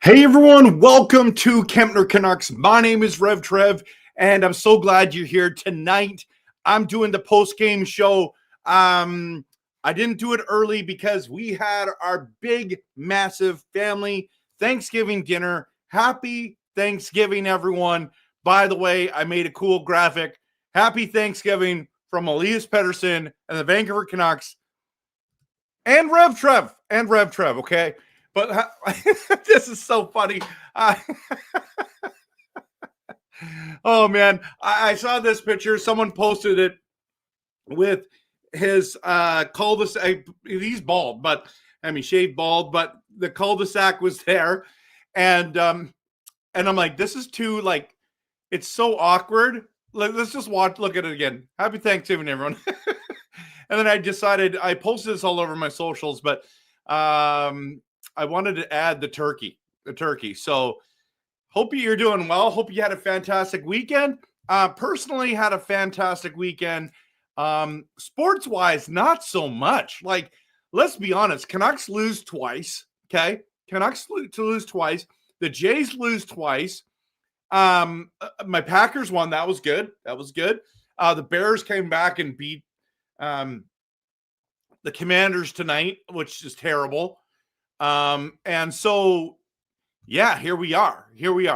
Hey everyone, welcome to Kempner Canucks. My name is RevTrev, and I'm so glad you're here tonight. I'm doing the post-game show. I didn't do it early because we had our big, massive family Thanksgiving dinner. Happy Thanksgiving, everyone. By the way, I made a cool graphic. Happy Thanksgiving from Elias Pettersson and the Vancouver Canucks and RevTrev, okay? But this is so funny. Oh, man. I saw this picture. Someone posted it with his cul-de-sac. He's bald, but I mean, shaved bald, but the cul-de-sac was there. And I'm like, this is too, like, it's so awkward. Let's just look at it again. Happy Thanksgiving, everyone. And then I decided, I posted this all over my socials, but I wanted to add the turkey. So hope you're doing well. Hope you had a fantastic weekend. Personally had a fantastic weekend. Sports-wise, not so much. Like, let's be honest. Canucks lose twice, okay? Canucks lose twice. The Jays lose twice. My Packers won. That was good. The Bears came back and beat the Commanders tonight, which is terrible. And so, yeah, here we are.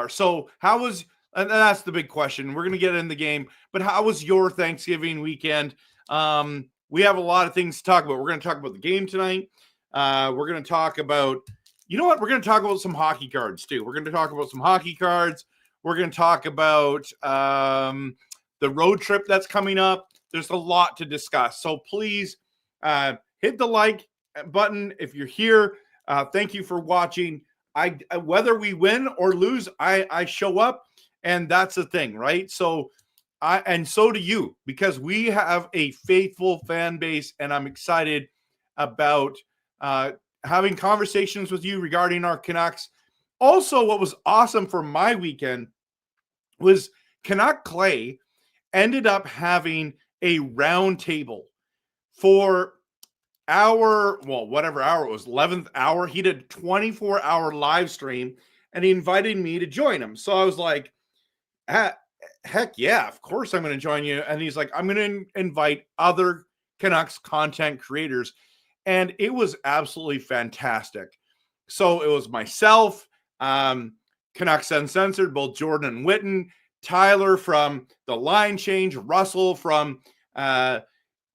So and that's the big question. We're going to get in the game, but how was your Thanksgiving weekend? We have a lot of things to talk about. We're going to talk about the game tonight. We're going to talk about, you know what? We're going to talk about some hockey cards too. We're going to talk about some hockey cards. We're going to talk about the road trip that's coming up. There's a lot to discuss. So please hit the like button if you're here. Thank you for watching. Whether we win or lose, I show up, and that's the thing, right? So so do you, because we have a faithful fan base, and I'm excited about having conversations with you regarding our Canucks. Also, what was awesome for my weekend was Canuck Clay ended up having a round table for whatever hour it was, 11th hour. He did a 24-hour live stream, and he invited me to join him. So I was like, heck yeah, of course I'm going to join you. And he's like, I'm going to invite other Canucks content creators. And it was absolutely fantastic. So it was myself, Canucks Uncensored, both Jordan and Witten, Tyler from The Line Change, Russell from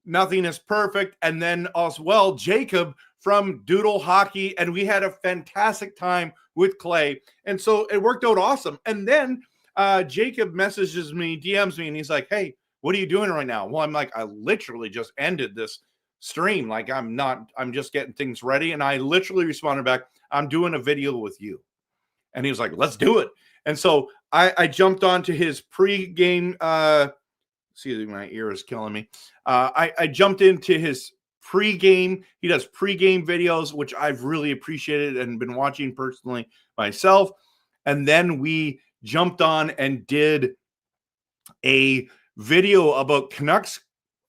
Nothing is Perfect, and then as well Jacob from Doodle Hockey, and we had a fantastic time with Clay, and so it worked out awesome. And then Jacob messages me, DMs me, and he's like, hey, what are you doing right now? Well, I'm like, I literally just ended this stream. Like, I'm just getting things ready. And I literally responded back, I'm doing a video with you. And he was like, let's do it. And so I jumped onto his pre-game see, my ear is killing me. I jumped into his pre-game. He does pre-game videos, which I've really appreciated and been watching personally myself. And then we jumped on and did a video about Canucks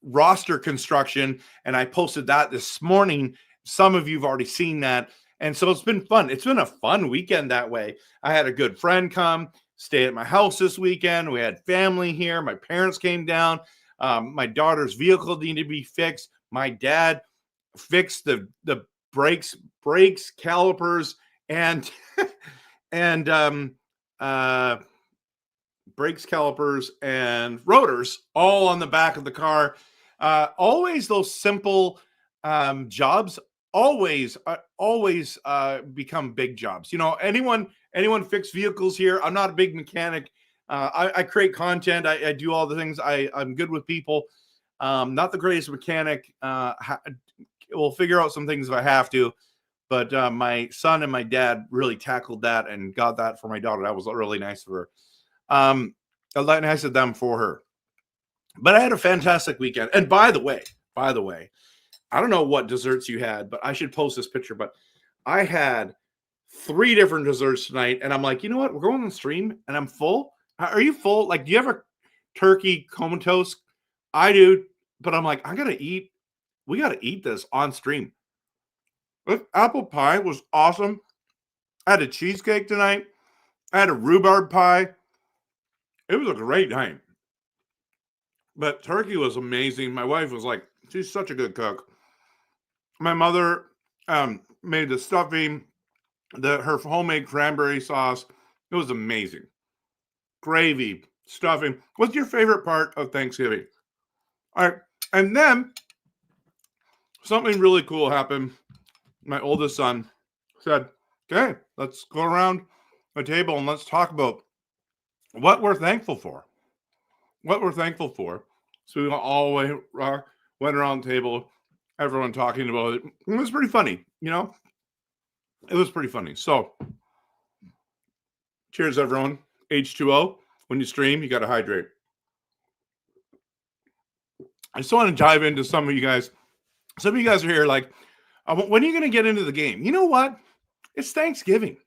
roster construction, and I posted that this morning. Some of you have already seen that. And so it's been fun. It's been a fun weekend that way. I had a good friend come stay at my house this weekend. We had family here. My parents came down. My daughter's vehicle needed to be fixed. My dad fixed the brakes, calipers, and brakes, calipers, and rotors all on the back of the car. Always those simple jobs always become big jobs. You know, anyone fix vehicles here? I'm not a big mechanic. I create content. I do all the things. I'm good with people. Not the greatest mechanic. We'll figure out some things if I have to. But my son and my dad really tackled that and got that for my daughter. That was really nice of her. Nice of them for her. But I had a fantastic weekend. And by the way, I don't know what desserts you had, but I should post this picture. But I had 3 different desserts tonight, and I'm like, you know what? We're going on stream, and I'm full. Are you full? Like, do you have a turkey comatose? I do, but I'm like, I gotta eat. We gotta eat this on stream. This apple pie was awesome. I had a cheesecake tonight. I had a rhubarb pie. It was a great night. But turkey was amazing. My wife was like, she's such a good cook. My mother made the stuffing, her homemade cranberry sauce. It was amazing. Gravy, stuffing. What's your favorite part of Thanksgiving? All right. And then something really cool happened. My oldest son said, okay, let's go around the table and let's talk about what we're thankful for. What we're thankful for. So we all went around the table, everyone talking about it. It was pretty funny, you know? It was pretty funny. So cheers, everyone. H2O. When you stream, you got to hydrate. I just want to dive into some of you guys. Some of you guys are here like, when are you going to get into the game? You know what? It's Thanksgiving,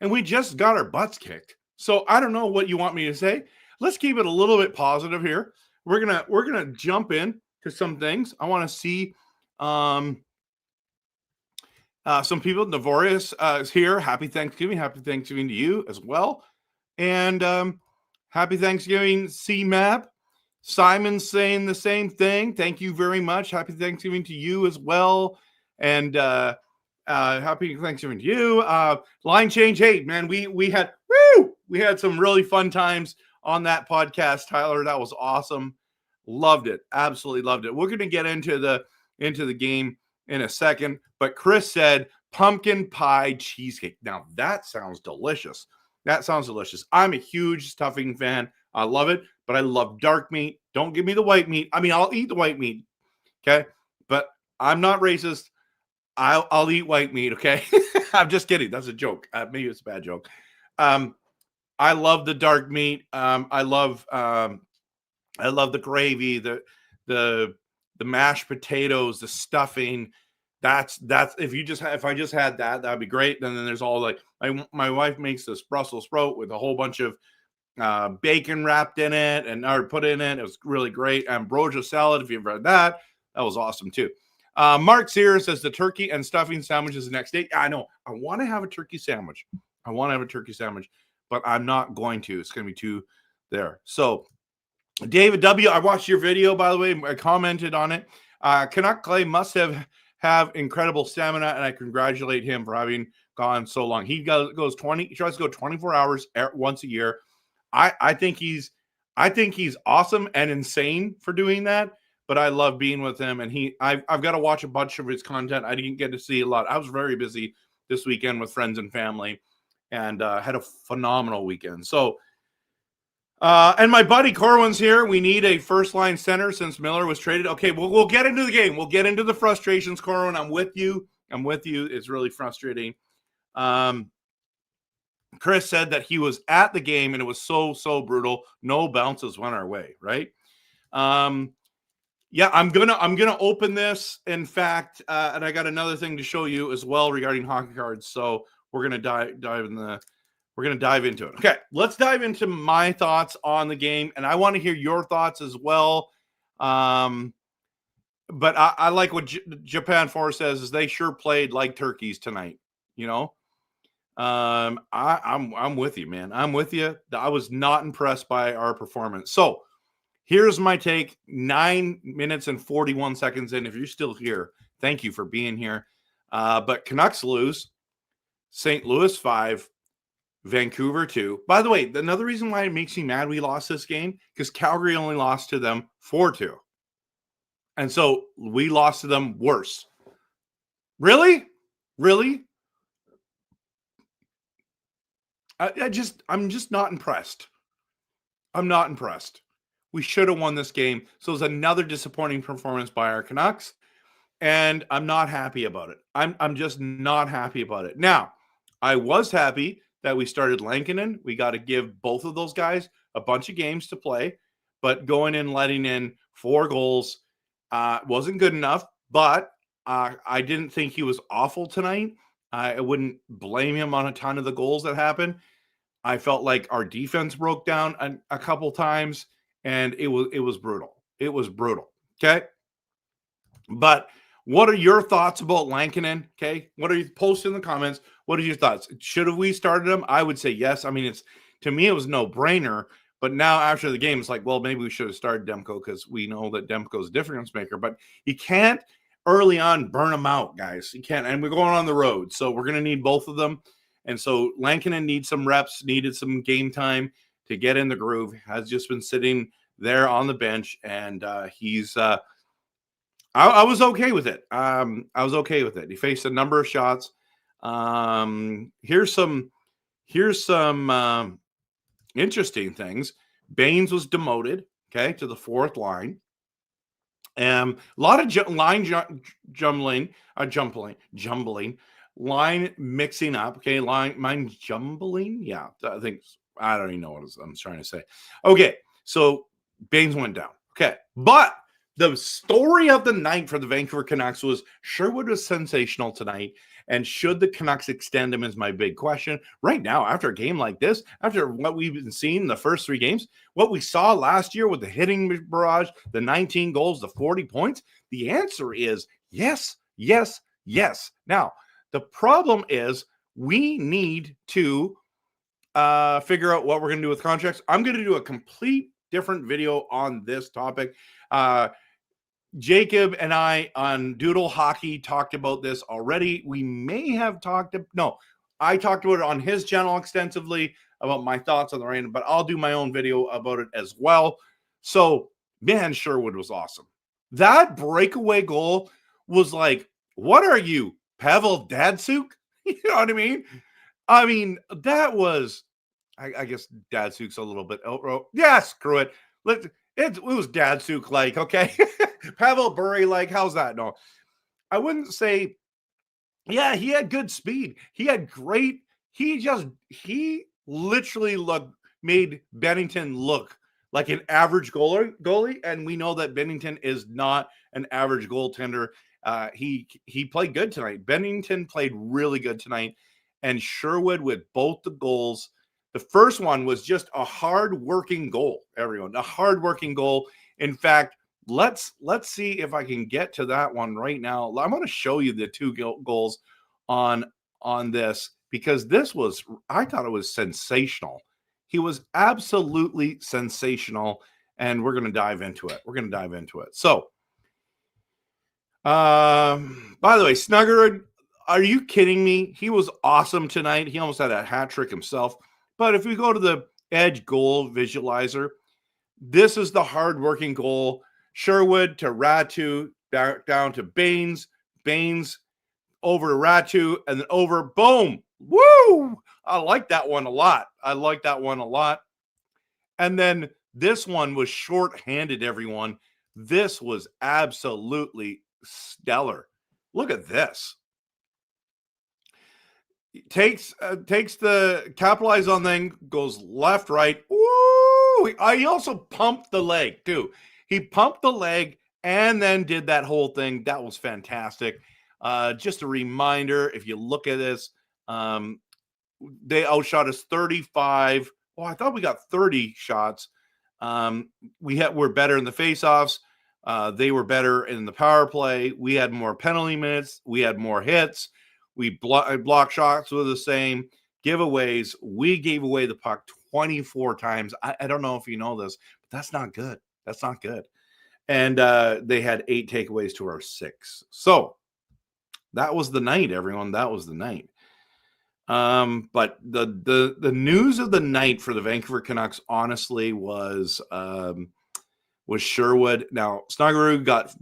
and we just got our butts kicked. So I don't know what you want me to say. Let's keep it a little bit positive here. We're gonna jump in to some things. I want to see some people. Navorius is here. Happy Thanksgiving. Happy Thanksgiving to you as well. And happy Thanksgiving, CMAP. Simon's saying the same thing. Thank you very much. Happy Thanksgiving to you as well. And happy Thanksgiving to you. Line change. Hey, man, we had some really fun times on that podcast, Tyler. That was awesome. Loved it. Absolutely loved it. We're going to get into the game in a second. But Chris said pumpkin pie cheesecake. Now that sounds delicious. That sounds delicious. I'm a huge stuffing fan. I love it, but I love dark meat. Don't give me the white meat. I mean, I'll eat the white meat. Okay. But I'm not racist. I'll eat white meat. Okay. I'm just kidding. That's a joke. Maybe it's a bad joke. I love the dark meat. I love the gravy, the mashed potatoes, the stuffing. That's if I just had that'd be great. And then there's all like my wife makes this Brussels sprout with a whole bunch of bacon wrapped in it or put in it. It was really great. Ambrosia salad, if you've read that was awesome too. Mark Sears says the turkey and stuffing sandwich is the next day. I know. I want to have a turkey sandwich. But I'm not going to. It's going to be too there. So, David W., I watched your video, by the way. I commented on it. Canuck Clay must have incredible stamina, and I congratulate him for having gone so long. He tries to go 24 hours once a year. I think he's awesome and insane for doing that. But I love being with him, and I've got to watch a bunch of his content. I didn't get to see a lot. I was very busy this weekend with friends and family, and had a phenomenal weekend. So, and my buddy Corwin's here. We need a first-line center since Miller was traded. Okay, we'll get into the game. We'll get into the frustrations, Corwin. I'm with you. It's really frustrating. Chris said that he was at the game, and it was so brutal. No bounces went our way, right? Yeah, I'm gonna open this. In fact, and I got another thing to show you as well regarding hockey cards. So we're gonna dive into it. Okay, let's dive into my thoughts on the game, and I want to hear your thoughts as well. But I like what Japan 4 says is they sure played like turkeys tonight. You know, I'm with you, man. I'm with you. I was not impressed by our performance. So here's my take. 9 minutes and 41 seconds in. If you're still here, thank you for being here. But Canucks lose. St. Louis 5. Vancouver 2. By the way, another reason why it makes me mad we lost this game, because Calgary only lost to them 4-2. And so we lost to them worse. Really? I'm just not impressed. I'm not impressed. We should have won this game. So it was another disappointing performance by our Canucks. And I'm not happy about it. I'm just not happy about it. Now, I was happy that we started Lankinen. We got to give both of those guys a bunch of games to play, but going in, letting in 4 goals wasn't good enough, but I didn't think he was awful tonight. I wouldn't blame him on a ton of the goals that happened. I felt like our defense broke down a couple times, and it was brutal. It was brutal. Okay. But What are your thoughts about Lankinen? Okay. What are you posting in the comments? What are your thoughts? Should have we started him? I would say yes. I mean, to me, it was no brainer. But now after the game, it's like, well, maybe we should have started Demko because we know that Demko is a difference maker. But you can't early on burn them out, guys. You can't. And we're going on the road. So we're going to need both of them. And so Lankinen needs some reps, needed some game time to get in the groove, has just been sitting there on the bench. And he's I was okay with it. I was okay with it. He faced a number of shots. Here's some interesting things. Baines was demoted, okay, to the fourth line. A lot of jumbling, line mixing up, okay, line jumbling. Yeah, I think I don't even know what I'm trying to say. Okay, so Baines went down. Okay, but the story of the night for the Vancouver Canucks was Sherwood was sensational tonight. And should the Canucks extend him is my big question. Right now, after a game like this, after what we've been seeing the first 3 games, what we saw last year with the hitting barrage, the 19 goals, the 40 points, the answer is yes, yes, yes. Now, the problem is we need to figure out what we're going to do with contracts. I'm going to do a complete different video on this topic. Jacob and I on Doodle Hockey talked about this already. We may have I talked about it on his channel extensively about my thoughts on the rain, but I'll do my own video about it as well. So, man, Sherwood was awesome. That breakaway goal was like, what are you, Pavel Datsuk? You know what I mean? I mean, that was, I guess Datsuk's a little bit, yeah, screw it. It was Datsuk like, okay. Pavel Bure like, how's that? No, I wouldn't say, yeah, he had good speed. He had great, he literally made Bennington look like an average goalie. And we know that Bennington is not an average goaltender. He played good tonight. Bennington played really good tonight. And Sherwood with both the goals. The first one was just a hard-working goal, everyone. A hard-working goal. In fact, let's see if I can get to that one right now. I'm going to show you the 2 goals on this because I thought it was sensational. He was absolutely sensational, and we're going to dive into it. So, by the way, Snuggerud, are you kidding me? He was awesome tonight. He almost had a hat trick himself. But if we go to the Edge goal visualizer, this is the hard-working goal. Sherwood to Ratu, down to Baines over to Ratu, and then over, boom, woo! I like that one a lot. And then this one was short-handed, everyone. This was absolutely stellar. Look at this. Takes the capitalize on thing, goes left, right. Ooh! He also pumped the leg too. He pumped the leg and then did that whole thing. That was fantastic. Just a reminder, if you look at this, they outshot us 35. Oh, I thought we got 30 shots. We're better in the faceoffs. They were better in the power play. We had more penalty minutes. We had more hits. We block shots were the same. Giveaways, we gave away the puck 24 times. I don't know if you know this, but that's not good. And they had 8 takeaways to our 6. So that was the night, everyone. That was the night. But the news of the night for the Vancouver Canucks, honestly, was Sherwood. Now, Snuggerud got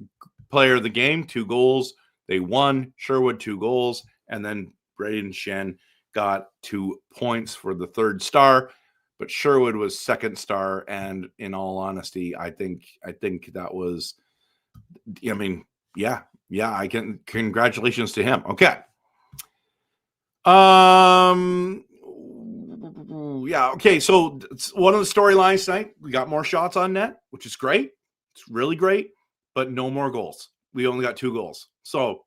player of the game, 2 goals. They won. Sherwood 2 goals. And then Braden Shen got 2 points for the 3rd star. But Sherwood was 2nd star. And in all honesty, I think that was, I mean, yeah, congratulations to him. Okay. Yeah, okay. So one of the storylines tonight, we got more shots on net, which is great. It's really great, but no more goals. We only got 2 goals. So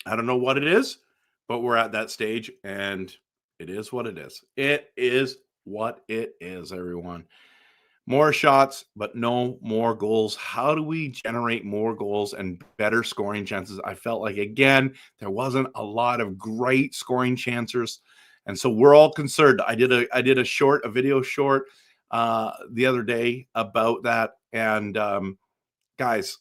I don't know what it is, but we're at that stage, and it is what it is. It is what it is, everyone. more shots, but no more goals. How do we generate more goals and better scoring chances? I felt like, again, there wasn't a lot of great scoring chances. And so we're all concerned. I did a video short the other day about that. And guys,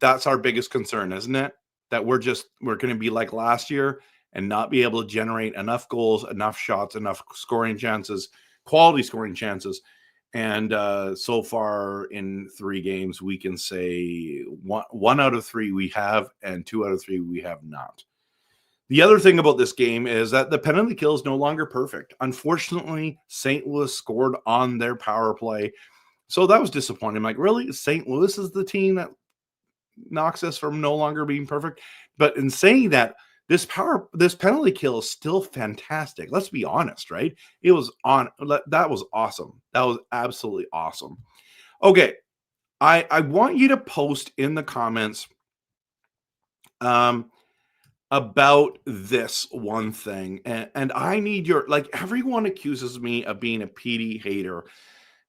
that's our biggest concern, isn't it? That we're going to be like last year and not be able to generate enough goals, enough shots, enough scoring chances, quality scoring chances. And so far in 3 games, we can say one out of 3 we have, and 2 out of 3 we have not. The other thing about this game is that the penalty kill is no longer perfect. Unfortunately, St. Louis scored on their power play. So that was disappointing. I'm like, really? St. Louis is the team that knocks us from no longer being perfect? But in saying that, this penalty kill is still fantastic. Let's be honest, right? That was awesome. That was absolutely awesome. Okay, I want you to post in the comments about this one thing, and I need your, like, everyone accuses me of being a PD hater,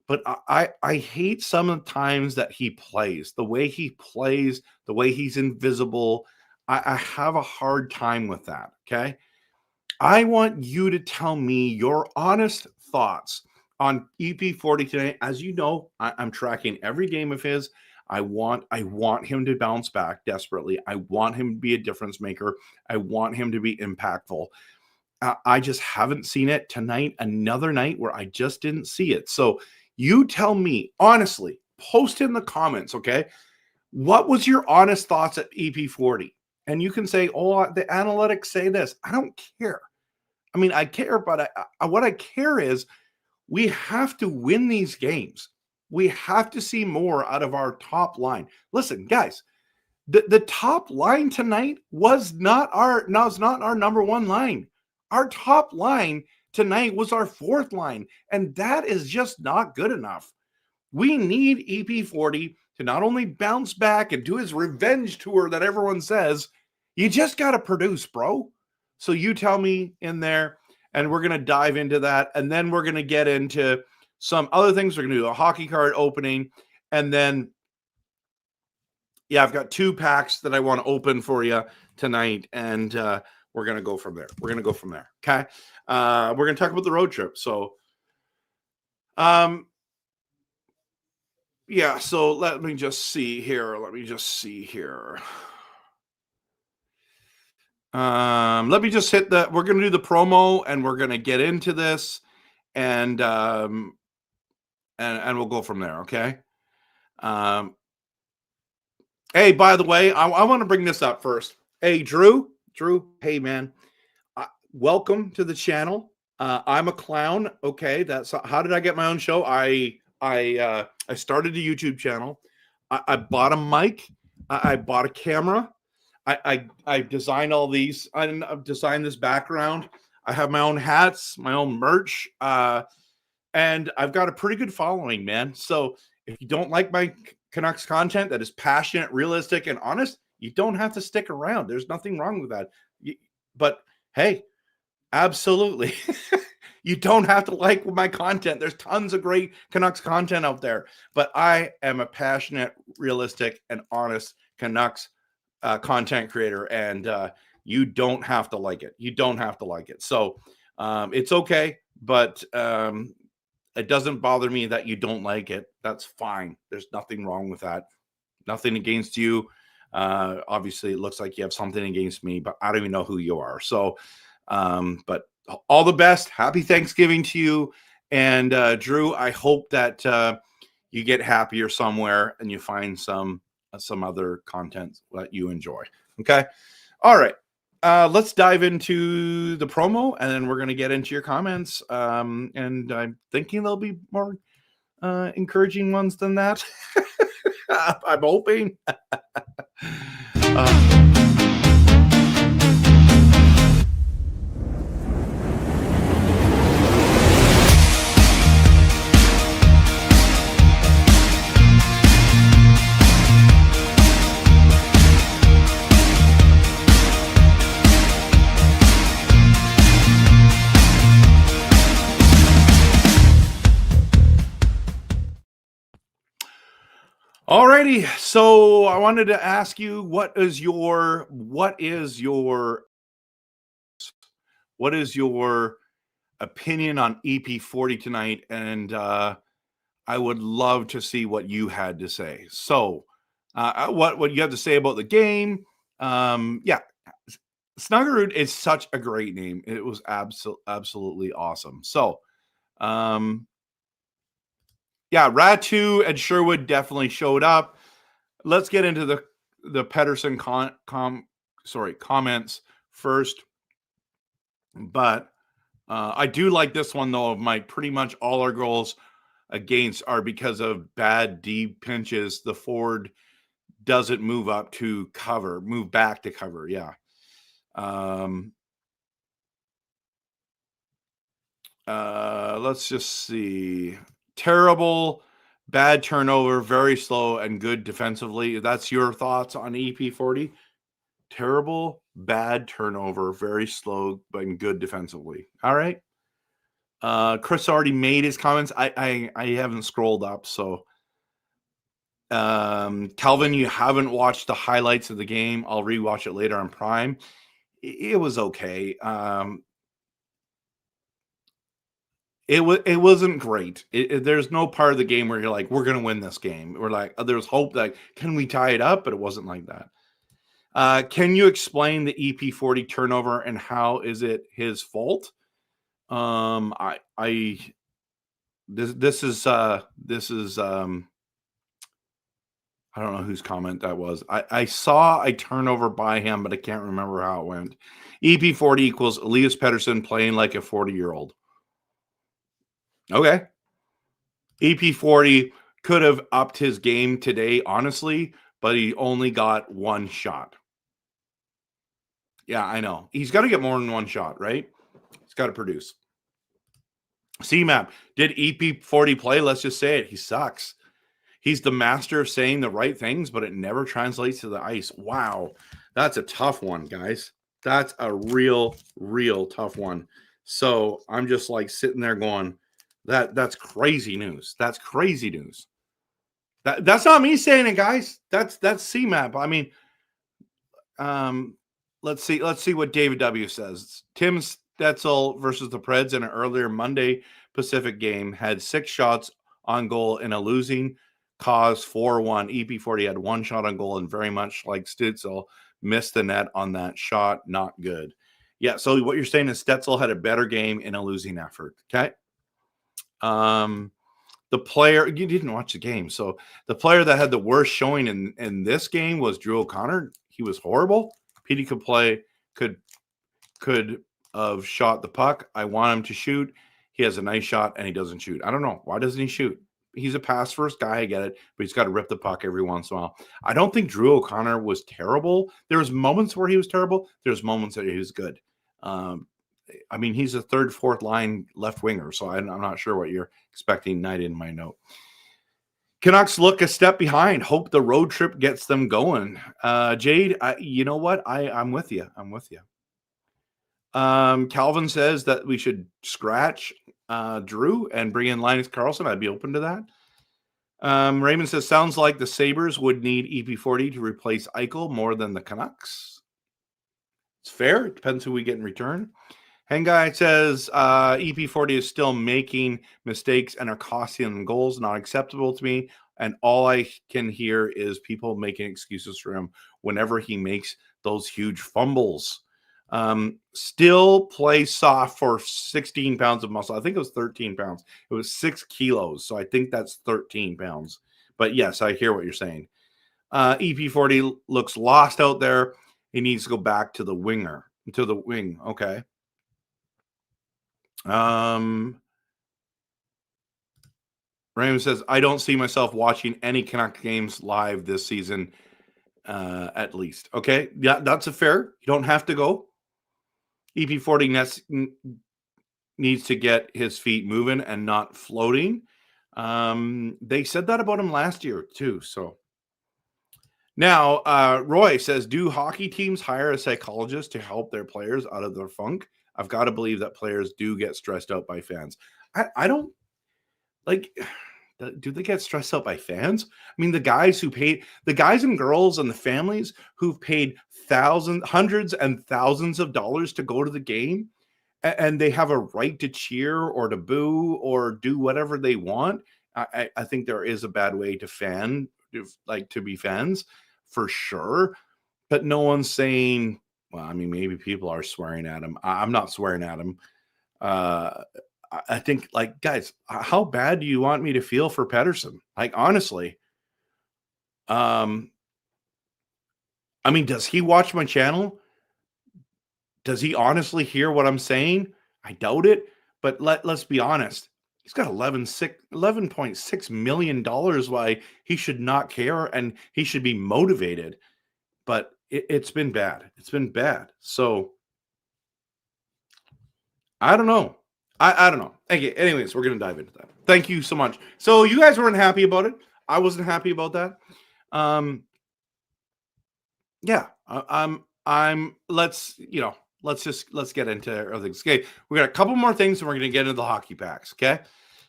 but I hate some of the times that he plays, the way he plays, the way he's invisible. I have a hard time with that, okay? I want you to tell me your honest thoughts on EP40 today. As you know, I'm tracking every game of his. I want him to bounce back desperately. I want him to be a difference maker. I want him to be impactful. I just haven't seen it tonight, another night where I just didn't see it. So you tell me, honestly, post in the comments, okay? What was your honest thoughts at EP40? And you can say, oh, the analytics say this. I don't care. I mean, I care, but what I care is we have to win these games. We have to see more out of our top line. Listen, guys, the top line tonight was not our number 1 line. Our top line tonight was our 4th line, and that is just not good enough. We need EP40 to not only bounce back and do his revenge tour that everyone says. You just got to produce, bro. So you tell me in there, and we're going to dive into that. And then we're going to get into some other things. We're going to do a hockey card opening. And then, yeah, I've got 2 packs that I want to open for you tonight. And we're going to go from there. Okay. We're going to talk about the road trip. So, yeah, so let me just see here. Let me just hit that. We're going to do the promo, and we're going to get into this, and we'll go from there. Okay. Hey, by the way, I want to bring this up first. Hey, Drew, hey man, welcome to the channel. I'm a clown. Okay. That's how did I get my own show? I started a YouTube channel. I bought a mic. I bought a camera. I designed all these. I've designed this background. I have my own hats, my own merch, and I've got a pretty good following, man. So if you don't like my Canucks content that is passionate, realistic, and honest, you don't have to stick around. There's nothing wrong with that. But hey, absolutely. You don't have to like my content. There's tons of great Canucks content out there. But I am a passionate, realistic, and honest Canucks content creator, and you don't have to like it. So it's okay, but it doesn't bother me that you don't like it. That's fine. There's nothing wrong with that. Nothing against you. Obviously, it looks like you have something against me, but I don't even know who you are. So, but all the best. Happy Thanksgiving to you. And Drew, I hope that you get happier somewhere and you find some other content that you enjoy. Okay. All right. Let's dive into the promo, and then we're going to get into your comments. And I'm thinking there'll be more encouraging ones than that. I'm hoping. righty. So I wanted to ask you, what is your opinion on EP40 tonight? And I would love to see what you had to say. So what you have to say about the game. Yeah, Snuggerud is such a great name. It was absolutely awesome. So yeah, Ratu and Sherwood definitely showed up. Let's get into the Pedersen comments first. But I do like this one, though, of Mike. Pretty much all our goals against are because of bad deep pinches. The forward doesn't move back to cover. Yeah. Let's just see. Terrible, bad turnover, very slow, and good defensively. That's your thoughts on EP40? Terrible, bad turnover, very slow, but good defensively. All right. Chris already made his comments. I haven't scrolled up, so Calvin, you haven't watched the highlights of the game. I'll rewatch it later on Prime. It was okay. It wasn't great. There's no part of the game where you're like, we're gonna win this game. We're like, there's hope that can we tie it up, but it wasn't like that. Can you explain the EP40 turnover and how is it his fault? This is I don't know whose comment that was. I saw a turnover by him, but I can't remember how it went. EP40 equals Elias Pettersson playing like a 40-year-old. Okay. EP40 could have upped his game today, honestly, but he only got one shot. Yeah, I know. He's got to get more than one shot, right? He's got to produce. CMAP, did EP40 play? Let's just say it. He sucks. He's the master of saying the right things, but it never translates to the ice. Wow. That's a tough one, guys. That's a real tough one. So I'm just like sitting there going, that's crazy news. That's crazy news. That's not me saying it, guys. That's CMAP. I mean, let's see what David W says. Tim Stetzel versus the Preds in an earlier Monday Pacific game had 6 shots on goal in a losing cause 4-1. EP40 had 1 shot on goal and very much like Stützle missed the net on that shot. Not good. Yeah, so what you're saying is Stetzel had a better game in a losing effort. Okay. The player, you didn't watch the game, so the player that had the worst showing in this game was Drew O'Connor. He was horrible. Petey could have shot the puck. I want him to shoot. He has a nice shot and he doesn't shoot. I don't know. Why doesn't he shoot? He's a pass first guy. I get it, but he's got to rip the puck every once in a while. I don't think Drew O'Connor was terrible. There was moments where he was terrible. There's moments that he was good. I mean, he's a third, fourth line left winger, so I'm not sure what you're expecting. Night in my note. Canucks look a step behind. Hope the road trip gets them going. Jade, you know what? I'm with you. I'm with you. Calvin says that we should scratch Drew and bring in Linus Karlsson. I'd be open to that. Raymond says, sounds like the Sabres would need EP40 to replace Eichel more than the Canucks. It's fair. It depends who we get in return. Hengai says EP40 is still making mistakes and are costing them goals. Not acceptable to me. And all I can hear is people making excuses for him whenever he makes those huge fumbles. Still play soft for 16 pounds of muscle. I think it was 13 pounds. It was 6 kilos. So I think that's 13 pounds. But yes, I hear what you're saying. EP40 looks lost out there. He needs to go back to the wing. Okay. Raymond says, I don't see myself watching any Canuck games live this season, at least. Okay. Yeah, that's a fair. You don't have to go. EP40 needs to get his feet moving and not floating. They said that about him last year too. So now Roy says, do hockey teams hire a psychologist to help their players out of their funk? I've got to believe that players do get stressed out by fans. I don't like Do they get stressed out by fans? I mean, the guys and girls and the families who've paid hundreds and thousands of dollars to go to the game, and they have a right to cheer or to boo or do whatever they want. I think there is a bad way to be fans for sure, but no one's saying, well, I mean, maybe people are swearing at him. I'm not swearing at him. I think, like, guys, how bad do you want me to feel for Pettersson? Like, honestly, I mean, does he watch my channel? Does he honestly hear what I'm saying? I doubt it, but let's be honest. He's got $11.6 million. Why he should not care, and he should be motivated. But it's been bad. It's been bad. So I don't know. I don't know. Okay, anyways, we're going to dive into that. Thank you so much. So you guys weren't happy about it. I wasn't happy about that. Yeah, let's get into everything. Okay, we got a couple more things and we're going to get into the hockey packs. Okay.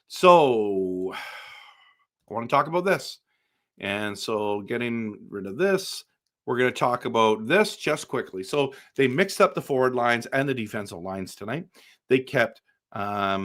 So I want to talk about this. And so getting rid of this, we're going to talk about this just quickly. So they mixed up the forward lines and the defensive lines tonight. They kept DeBrusk,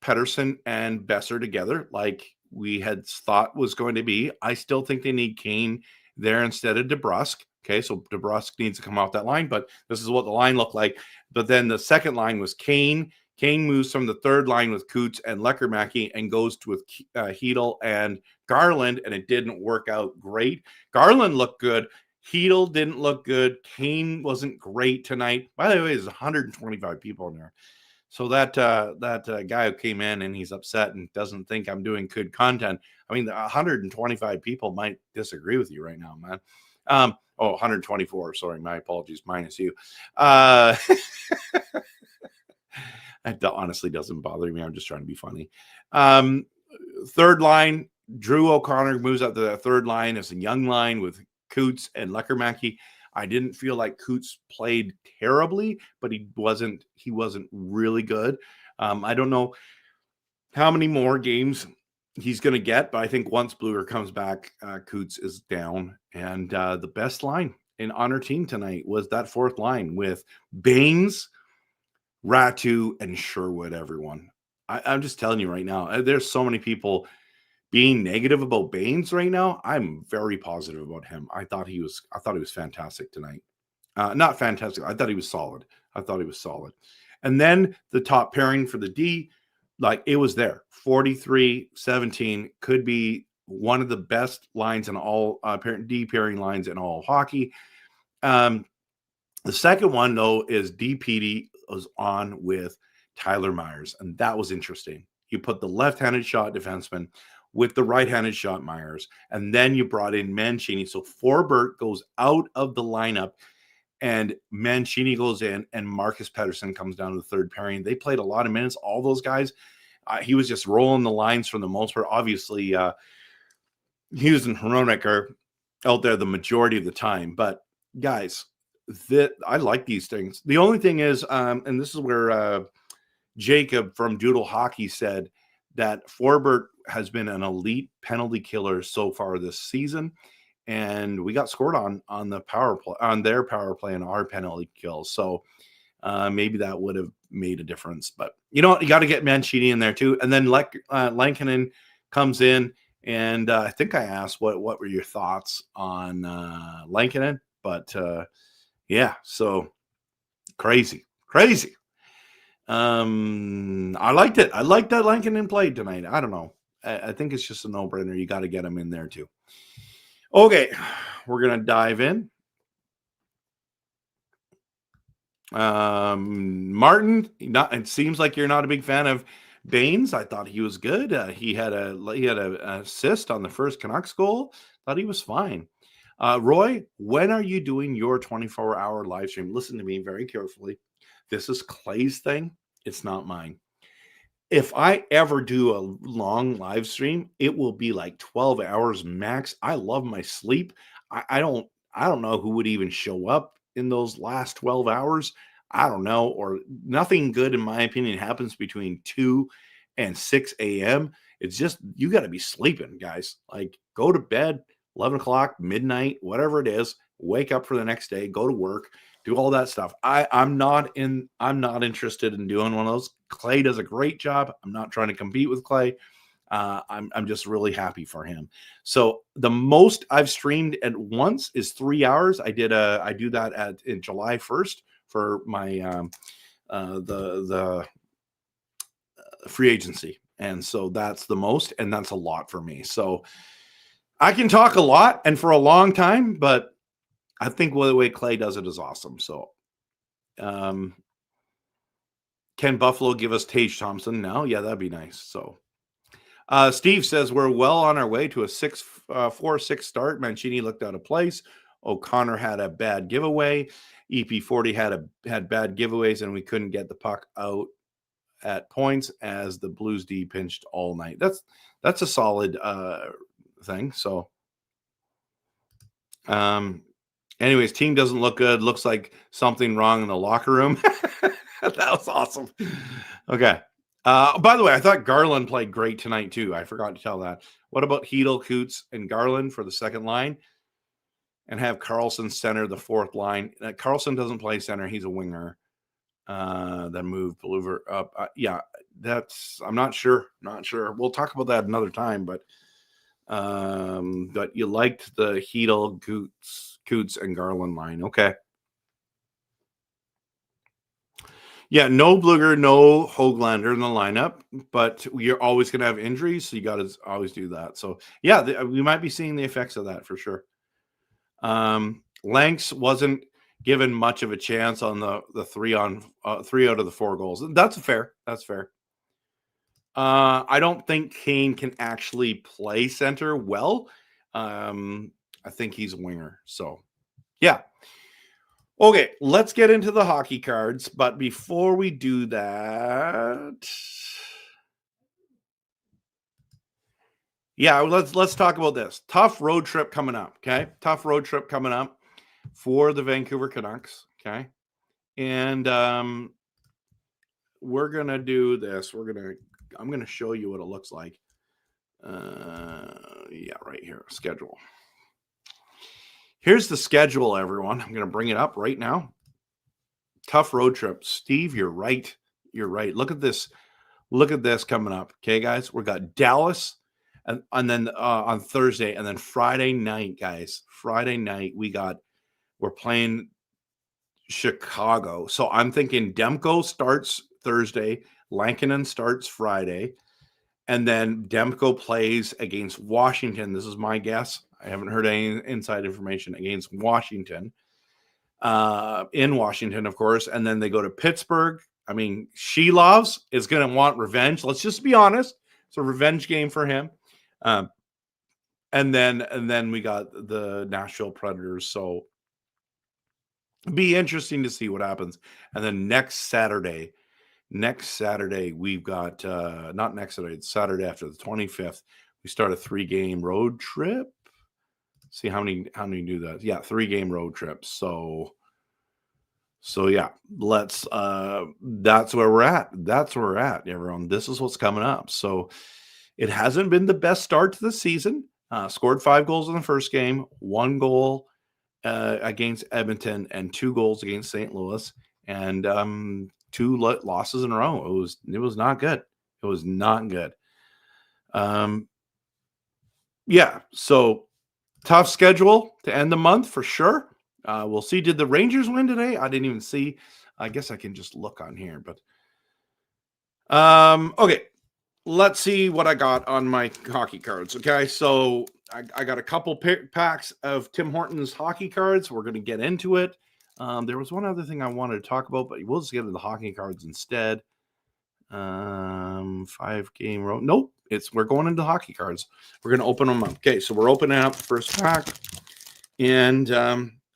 Pettersson, and Besser together like we had thought was going to be. I still think they need Kane there instead of DeBrusk. Okay, so DeBrusk needs to come off that line, but this is what the line looked like. But then the second line was Kane. Kane moves from the third line with Coots and Leckermacky and goes with Hedel and Garland, and it didn't work out great. Garland looked good. Hedel didn't look good. Kane wasn't great tonight. By the way, there's 125 people in there. So that guy who came in and he's upset and doesn't think I'm doing good content. I mean, 125 people might disagree with you right now, man. 124. Sorry, my apologies. Minus you. That honestly doesn't bother me. I'm just trying to be funny. Third line, Drew O'Connor moves up to the third line as a young line with Coots and Leckermacky. I didn't feel like Coots played terribly, but he wasn't really good. I don't know how many more games he's going to get, but I think once Bluer comes back, Coots is down. And the best line on our team tonight was that fourth line with Baines, Ratu, and Sherwood. Everyone, I'm just telling you right now, there's so many people being negative about Baines right now. I'm very positive about him. I thought he was fantastic tonight. Not fantastic. I thought he was solid. And then the top pairing for the D, like, it was there. 43-17 could be one of the best lines in all D pairing lines in all hockey. The second one, though, is DPD was on with Tyler Myers, and that was interesting. You put the left-handed shot defenseman with the right-handed shot Myers, and then you brought in Mancini. So Forbert goes out of the lineup, and Mancini goes in, and Marcus Pettersson comes down to the third pairing. They played a lot of minutes, all those guys. He was just rolling the lines for the most part. Obviously, Hughes and Hronek out there the majority of the time. But, guys, I like these things. The only thing is, and this is where Jacob from Doodle Hockey said that Forbert has been an elite penalty killer so far this season, and we got scored on the power play, on their power play, and our penalty kills. So maybe that would have made a difference. But you know what? You got to get Mancini in there too. And then Lankinen comes in, and I think I asked what were your thoughts on Lankinen, but yeah, so crazy. I liked it. I liked that Lankinen played tonight. I don't know. I think it's just a no-brainer. You got to get him in there too. Okay, we're going to dive in. Martin, it seems like you're not a big fan of Baines. I thought he was good. He had an assist on the first Canucks goal. Thought he was fine. Roy, when are you doing your 24-hour live stream? Listen to me very carefully. This is Clay's thing. It's not mine. If I ever do a long live stream, it will be like 12 hours max. I love my sleep. I don't know who would even show up in those last 12 hours. I don't know, or nothing good, in my opinion, happens between 2 and 6 a.m. It's just, you got to be sleeping, guys. Like, go to bed, 11 o'clock, midnight, whatever it is, wake up for the next day, go to work, do all that stuff. I'm not interested in doing one of those. Clay does a great job. I'm not trying to compete with Clay. I'm just really happy for him. So the most I've streamed at once is 3 hours. I do that in July 1st for my the free agency, and so that's the most, and that's a lot for me. So I can talk a lot and for a long time, but I think the way Clay does it is awesome. So can Buffalo give us Tage Thompson now? Yeah, that'd be nice. So Steve says we're well on our way to a 4-6 start. Mancini looked out of place. O'Connor had a bad giveaway. EP40 had bad giveaways, and we couldn't get the puck out at points as the Blues D pinched all night. That's a solid thing. So anyways, team doesn't look good. Looks like something wrong in the locker room. That was awesome. Okay. By the way, I thought Garland played great tonight too. I forgot to tell that. What about Hedel, Coots, and Garland for the second line? And have Carlson center the fourth line. Carlson doesn't play center. He's a winger. Then moved Believer up. Yeah, I'm not sure. Not sure. We'll talk about that another time, but you liked the Hedel, Coots, and Garland line. Okay. Yeah, no Bluger, no Höglander in the lineup, but you're always going to have injuries, so you got to always do that. So, yeah, we might be seeing the effects of that for sure. Lanks wasn't given much of a chance on the 3 out of the 4 goals. That's fair. That's fair. I don't think Kane can actually play center well. I think he's a winger. So, yeah. Okay, let's get into the hockey cards. But before we do that, yeah, let's talk about this. Tough road trip coming up, okay? Tough road trip coming up for the Vancouver Canucks, okay? And we're going to do this. I'm going to show you what it looks like. Yeah, right here, schedule. Here's the schedule, everyone. I'm going to bring it up right now. Tough road trip. Steve, you're right. You're right. Look at this. Look at this coming up. Okay, guys? We got Dallas and then on Thursday, and then Friday night, guys. Friday night, we're playing Chicago. So I'm thinking Demko starts Thursday, Lankinen starts Friday, and then Demko plays against Washington. This is my guess. I haven't heard any inside information, against Washington. In Washington, of course. And then they go to Pittsburgh. I mean, Shelovs is going to want revenge. Let's just be honest. It's a revenge game for him. And then we got the Nashville Predators. So be interesting to see what happens. And then next Saturday, we've got not next Saturday, it's Saturday after the 25th. We start a 3-game road trip. See how many do that? Yeah, 3-game road trips. So yeah, let's that's where we're at. That's where we're at, everyone. This is what's coming up. So it hasn't been the best start to the season. Scored 5 goals in the first game, 1 goal against Edmonton, and 2 goals against St. Louis, and 2 losses in a row. It was not good. It was not good. Yeah, so tough schedule to end the month for sure. We'll see. Did the Rangers win today? I didn't even see. I guess I can just look on here. But okay, let's see what I got on my hockey cards. Okay, so I got a couple packs of Tim Hortons hockey cards. We're going to get into it. There was one other thing I wanted to talk about, but we'll just get into the hockey cards instead. 5-game road. Nope. We're going into hockey cards. We're going to open them up. Okay, so we're opening up the first pack. And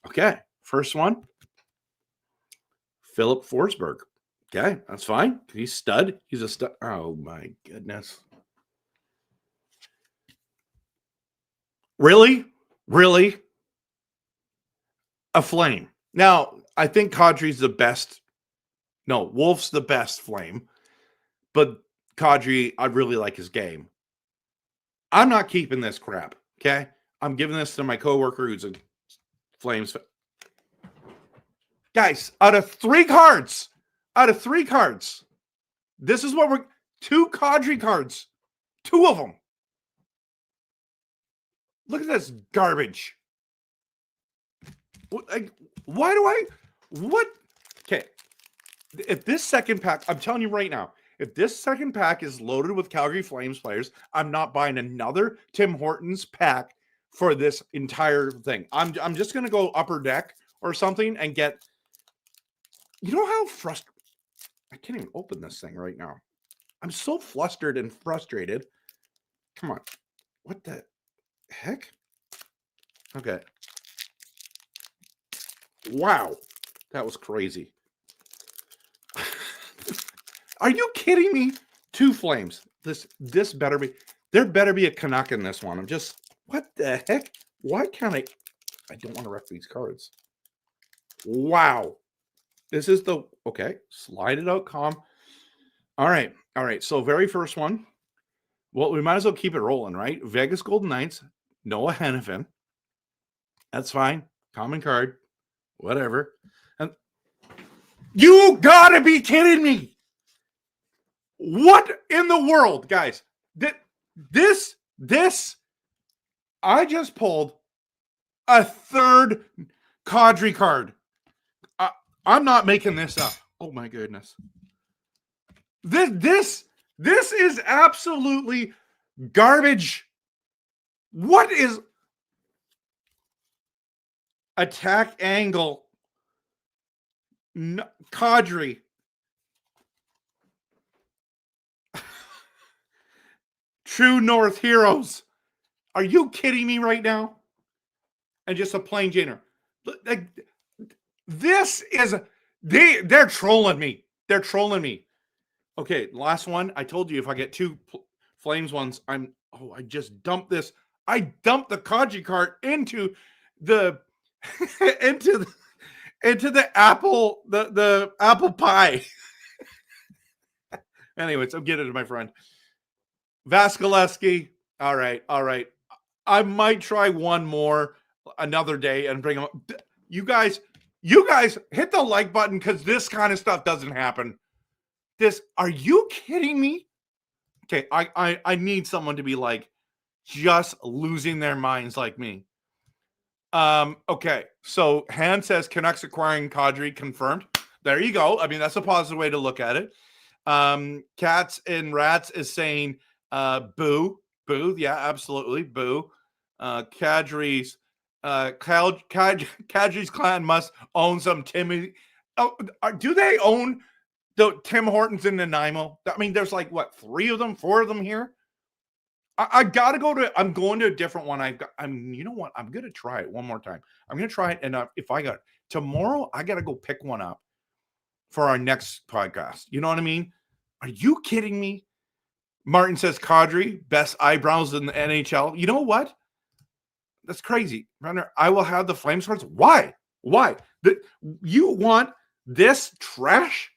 okay, first one. Philip Forsberg. Okay, that's fine. He's stud. He's a stud. Oh my goodness. Really? Really? A Flame. Now, I think Kadri's the best. No, Wolf's the best Flame. But Kadri, I really like his game. I'm not keeping this crap, okay? I'm giving this to my coworker who's a Flames fan. Guys, out of three cards, this is what we're 2 Kadri cards. 2 of them. Look at this garbage. Like, why do I? What? Okay. If this second pack, I'm telling you right now, if this second pack is loaded with Calgary Flames players, I'm not buying another Tim Hortons pack for this entire thing. I'm just gonna go Upper Deck or something and get. You know how frustrated? I can't even open this thing right now. I'm so flustered and frustrated. Come on. What the heck? Okay. Wow. That was crazy. Are you kidding me? 2 Flames. This better be. There better be a Canuck in this one. I'm just. What the heck? Why can't I? I don't want to wreck these cards. Wow. This is the. Okay. Slide it out, calm. All right. All right. So, very first one. Well, we might as well keep it rolling, right? Vegas Golden Knights. Noah Hannafin. That's fine. Common card. Whatever. And you gotta be kidding me. What in the world, guys? This, I just pulled a 3rd Kadri card. I'm not making this up. Oh my goodness. This is absolutely garbage. What is attack angle? Kadri. True North Heroes. Are you kidding me right now? And just a plain Janer. Like, this is they're trolling me. They're trolling me. Okay, last one. I told you if I get 2 Flames ones, I just dumped this. I dumped the Kadri card into the into the apple the apple pie. Anyways, I'm getting it, my friend. Vasilevsky. All right. I might try one more another day and bring them up. You guys hit the like button because this kind of stuff doesn't happen. Are you kidding me? Okay, I need someone to be like just losing their minds like me. Okay, so Han says Canucks acquiring Kadri confirmed. There you go. I mean, that's a positive way to look at it. Cats and Rats is saying boo. Yeah, absolutely. Boo. Kadri's clan must own some Timmy. Oh, do they own the Tim Hortons in Nanaimo? I mean, there's like what, 4 of them here. I gotta go to. I'm going to a different one. You know what? I'm gonna try it one more time. I'm gonna try it, and if I got tomorrow, I gotta go pick one up for our next podcast. You know what I mean? Are you kidding me? Martin says Kadri, best eyebrows in the NHL. You know what? That's crazy. Runner, I will have the Flames cards. Why? You want this trash?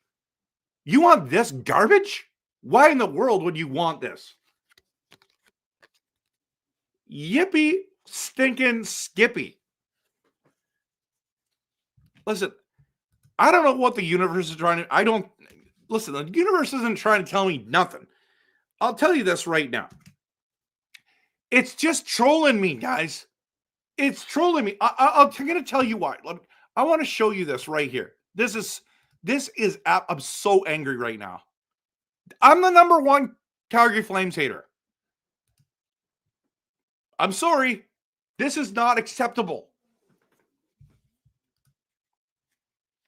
You want this garbage? Why in the world would you want this? Yippee stinking Skippy. Listen, I don't know what the universe is trying to. Listen, the universe isn't trying to tell me nothing. I'll tell you this right now. It's just trolling me, guys. It's trolling me. I'm going to tell you why. I want to show you this right here. This is. I'm so angry right now. I'm the number 1 Calgary Flames hater. I'm sorry. This is not acceptable.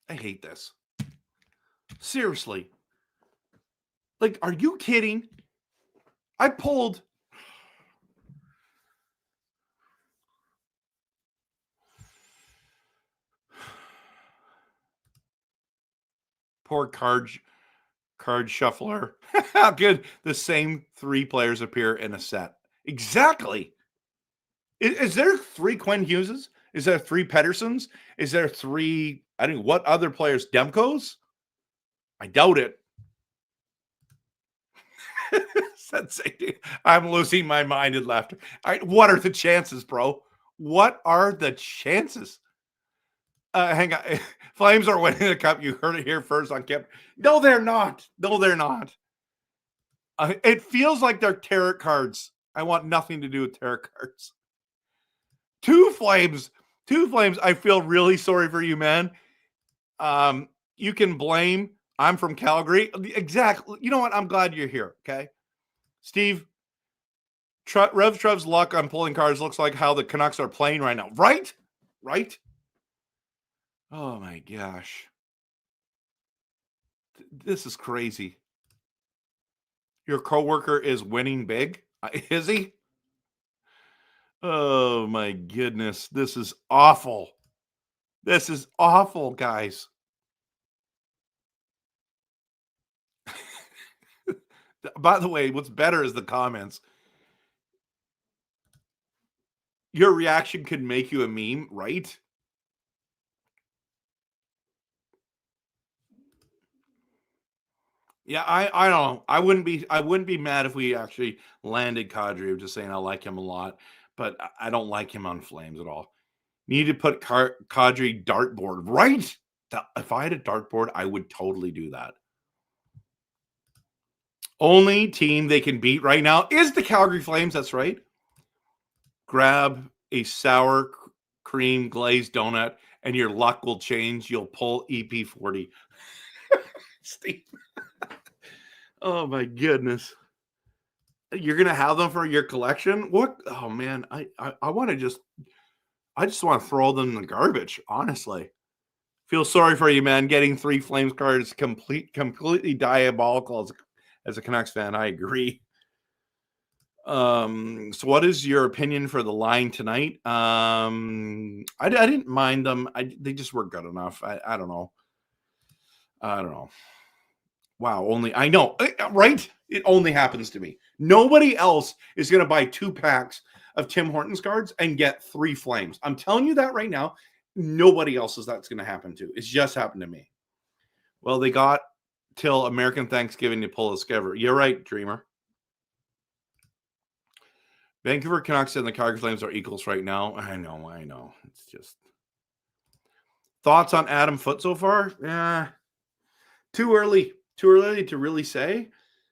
I hate this. Seriously. Like, are you kidding? I pulled. Poor card shuffler. How could the same 3 players appear in a set? Exactly. Is there 3 Quinn Hugheses? Is there 3 Pedersons? Is there 3? I don't know what other players. Demkos? I doubt it. I'm losing my mind in laughter. What are the chances, bro? What are the chances? Hang on. Flames are winning the cup. You heard it here first on Kip. No, they're not. No, they're not. It feels like they're tarot cards. I want nothing to do with tarot cards. Two Flames. I feel really sorry for you, man. You can blame. I'm from Calgary. Exactly. You know what? I'm glad you're here. Okay. Steve, RevTrev's luck on pulling cards looks like how the Canucks are playing right now. Right? Oh my gosh. This is crazy. Your coworker is winning big? Is he? Oh my goodness. This is awful. This is awful, guys. By the way, what's better is the comments. Your reaction could make you a meme, right? Yeah, I don't know. I wouldn't be mad if we actually landed Kadri. I'm just saying I like him a lot, but I don't like him on Flames at all. Need to put Kadri dartboard, right? If I had a dartboard, I would totally do that. Only team they can beat right now is the Calgary Flames. That's right. Grab a sour cream glazed donut and your luck will change. You'll pull EP40. Steve. Oh my goodness. You're gonna have them for your collection? What? Oh man, I want to I just want to throw them in the garbage, honestly. Feel sorry for you, man. Getting 3 Flames cards completely diabolical as a Canucks fan. I agree. So what is your opinion for the line tonight? I didn't mind them. They just were good enough. I don't know. Wow, I know, right? It only happens to me. Nobody else is going to buy 2 packs of Tim Hortons cards and get 3 Flames. I'm telling you that right now. Nobody else is that's going to happen to. It's just happened to me. Well, they got till American Thanksgiving to pull a skiver. You're right, Dreamer. Vancouver Canucks and the Calgary Flames are equals right now. I know. It's just thoughts on Adam Foote so far? Yeah, too early to really say.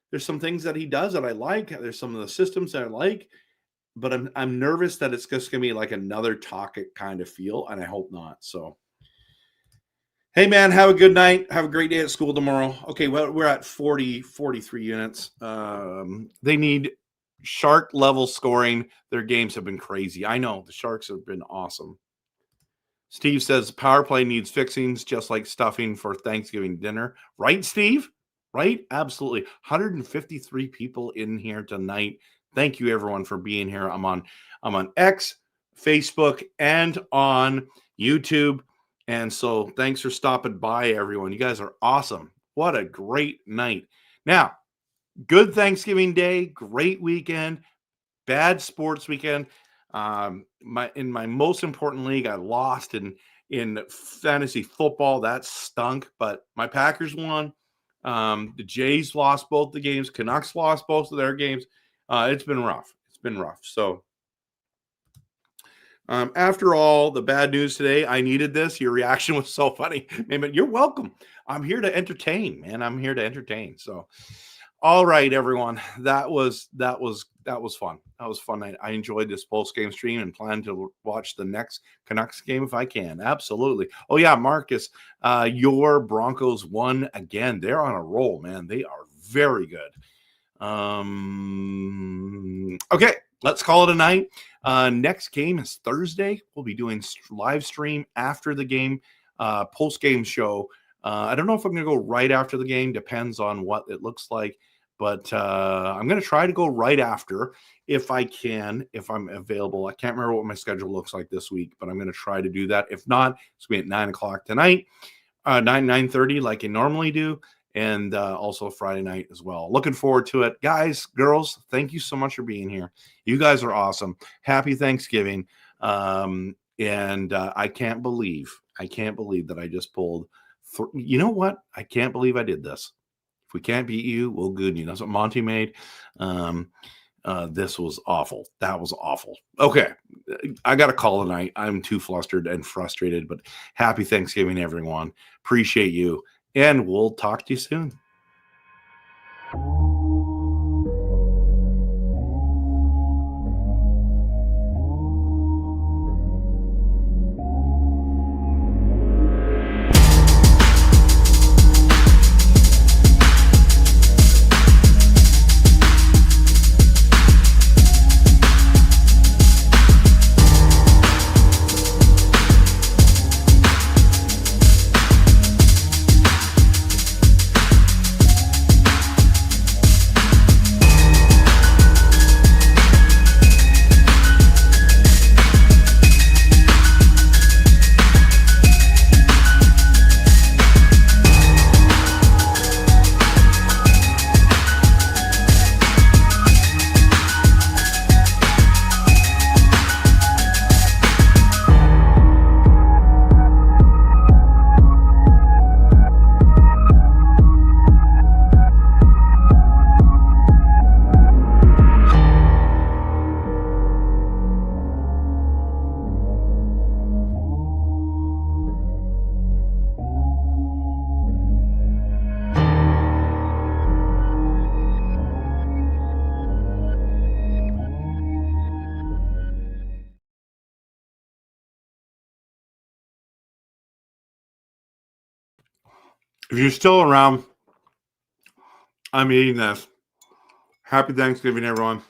There's some things that he does that I like. There's some of the systems that I like, but I'm nervous that it's just gonna be like another Tocchet kind of feel, and I hope not. So, hey man, have a good night. Have a great day at school tomorrow. Okay, well, we're at 43 units. They need Shark level scoring. Their games have been crazy. I know the Sharks have been awesome. Steve says power play needs fixings, just like stuffing for Thanksgiving dinner. Right, Steve? Right? Absolutely. 153 people in here tonight. Thank you everyone for being here. I'm on X, Facebook, and on YouTube. And so thanks for stopping by, everyone. You guys are awesome. What a great night. Now, good Thanksgiving Day, great weekend, bad sports weekend. In my most important league, I lost in fantasy football. That stunk, but my Packers won. The Jays lost both the games. Canucks lost both of their games. It's been rough. So after all the bad news today, I needed this. Your reaction was so funny. Man, but you're welcome. I'm here to entertain, man. I'm here to entertain. So, all right, everyone. That was fun. That was fun. I enjoyed this post-game stream and plan to watch the next Canucks game if I can. Absolutely. Oh yeah, Marcus, your Broncos won again. They're on a roll, man. They are very good. Okay, let's call it a night. Next game is Thursday. We'll be doing live stream after the game, post-game show. I don't know if I'm going to go right after the game. Depends on what it looks like. But I'm going to try to go right after if I can, if I'm available. I can't remember what my schedule looks like this week, but I'm going to try to do that. If not, it's going to be at 9 o'clock tonight, 9:30 like I normally do, and also Friday night as well. Looking forward to it. Guys, girls, thank you so much for being here. You guys are awesome. Happy Thanksgiving. And I can't believe that I just pulled. You know what? I can't believe I did this. If we can't beat you, we'll good you. That's what Monty made. This was awful. That was awful. Okay. I got a call tonight. I'm too flustered and frustrated, but happy Thanksgiving, everyone. Appreciate you. And we'll talk to you soon. If you're still around, I'm eating this. Happy Thanksgiving, everyone.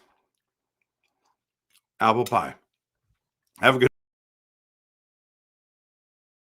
Apple pie. Have a good